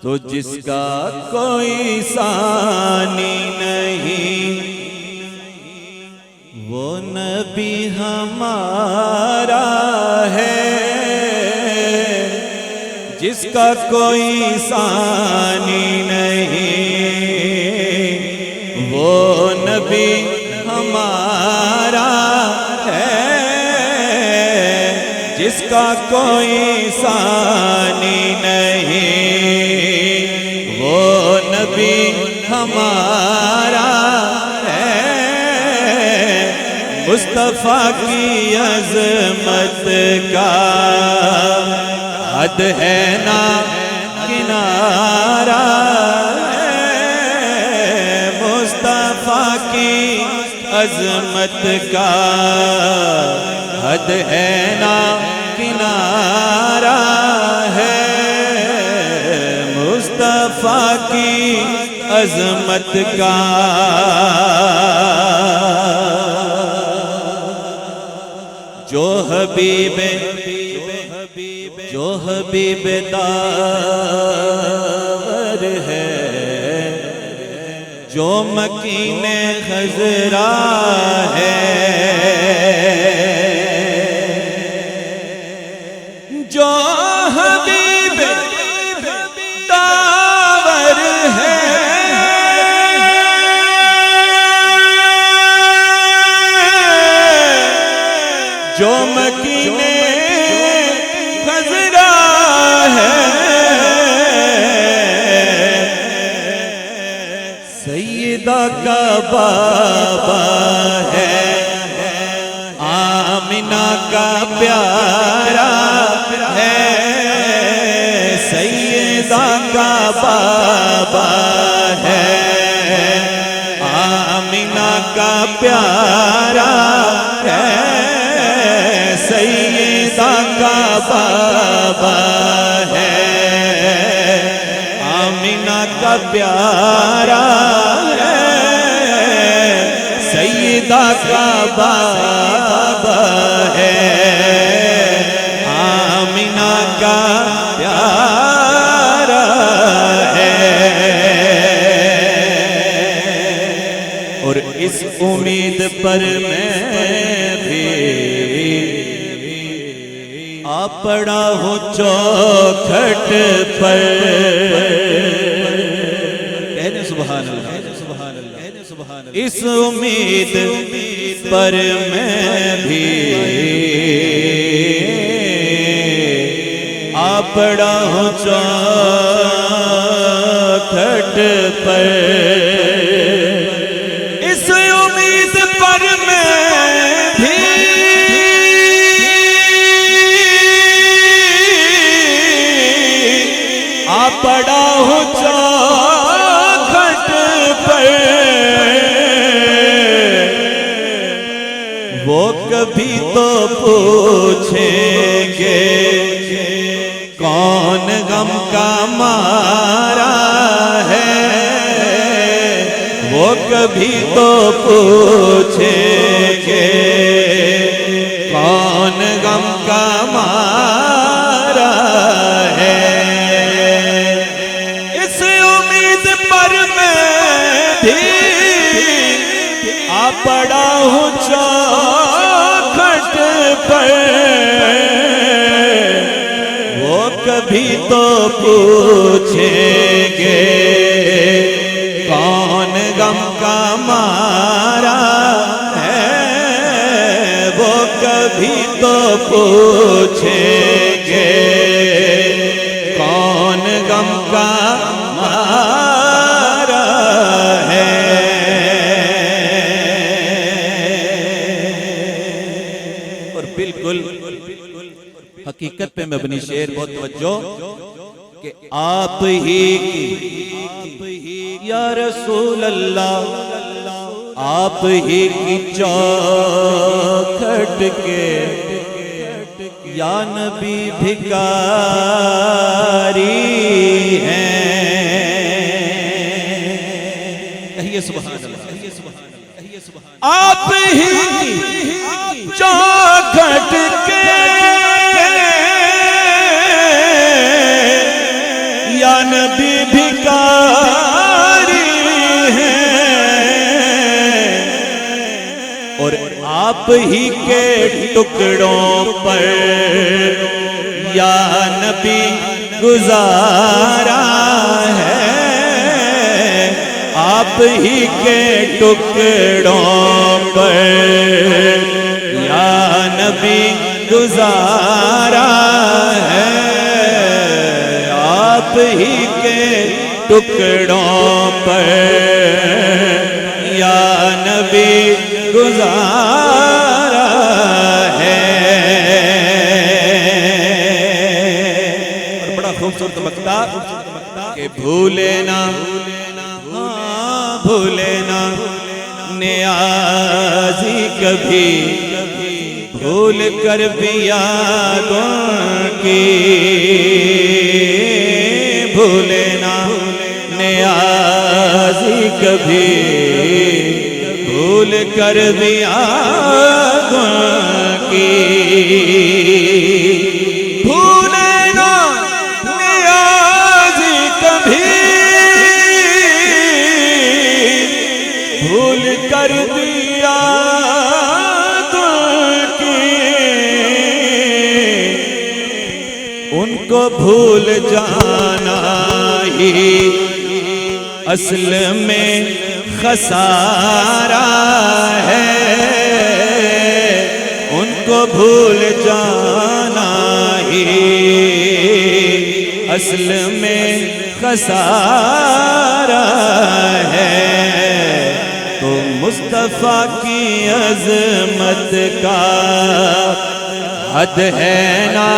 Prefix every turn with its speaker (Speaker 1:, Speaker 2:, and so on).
Speaker 1: تو جس کا کوئی ثانی نہیں وہ نبی ہمارا ہے، جس کا کوئی ثانی نہیں وہ نبی ہمارا ہے، جس کا کوئی ثانی نہیں وہ نبی ہمارا ہے۔ مصطفیٰ کی عظمت کا حد ہے نہ کنارہ ہے، مصطفیٰ کی عظمت کا حد ہے نہ کنارہ ہے، مصطفیٰ کی عظمت کا جو حبیب داور ہے، جو مکین خضرا ہے، جو حبیب داور ہے، جو مکین خضرا ہے، سیدہ کا بابا ہے، آمنہ کا پیارا ہے، سیدہ کا بابا ہے، آمنہ کا پیارا ہے، سیدہ کا بابا ہے، آمنہ کا پیارا ہے، سیدہ کا بابا ہے، آمنہ کا پیارا ہے۔ اور اس امید پر میں بھی آ پڑا ہوں چوکھٹ پر، کہنے سبحان اللہ، اس امید پر میں بھی آ پڑا ہوں چوکھٹ پر، اس امید پر میں بھی آ پڑا ہوں چوکھٹ پر، وہ کبھی تو پوچھیں گے کون غم کا مارا ہے، وہ کبھی تو پوچھیں گے کون غم کا مارا ہے، اس امید پر میں بھی آ پڑا ہوں چوکھٹ پر، وہ کبھی تو پوچھیں گے کون غم کا مارا ہے، وہ کبھی تو پوچھیں گے کون غم کا مارا ہے۔ اور بالکل حقیقت پہ مبنی شعر، بہت توجہ کہ آپ ہی کی یا رسول اللہ، آپ ہی کی چوکھٹ کے یا نبی بھکاری ہیں، کہیے سبحان اللہ، آپ ہی کی چوکھٹ کے یا نبی بھکاری ہیں اور آپ ہی کے ٹکڑوں پر یا نبی گزارا ہے، آپ ہی کے ٹکڑوں پر یا نبی گزارا ہے، آپ ہی کے ٹکڑوں پر یا نبی گزارا ہے۔ اور بڑا خوبصورت مقطع کہ بھولے نہ بھولے نہ نیازی کبھی بھول کر بھی یادوں کی، بھولے نہ نیازی کبھی بھول کر بھی یادوں کی، بھولے نہ نیازی کبھی بھول کر دیا ان کو بھول جانا ہی اصل میں خسارہ ہے، ان کو بھول جانا ہی اصل میں خسارہ ہے۔ تو مصطفیٰ کی عظمت کا حد ہے نا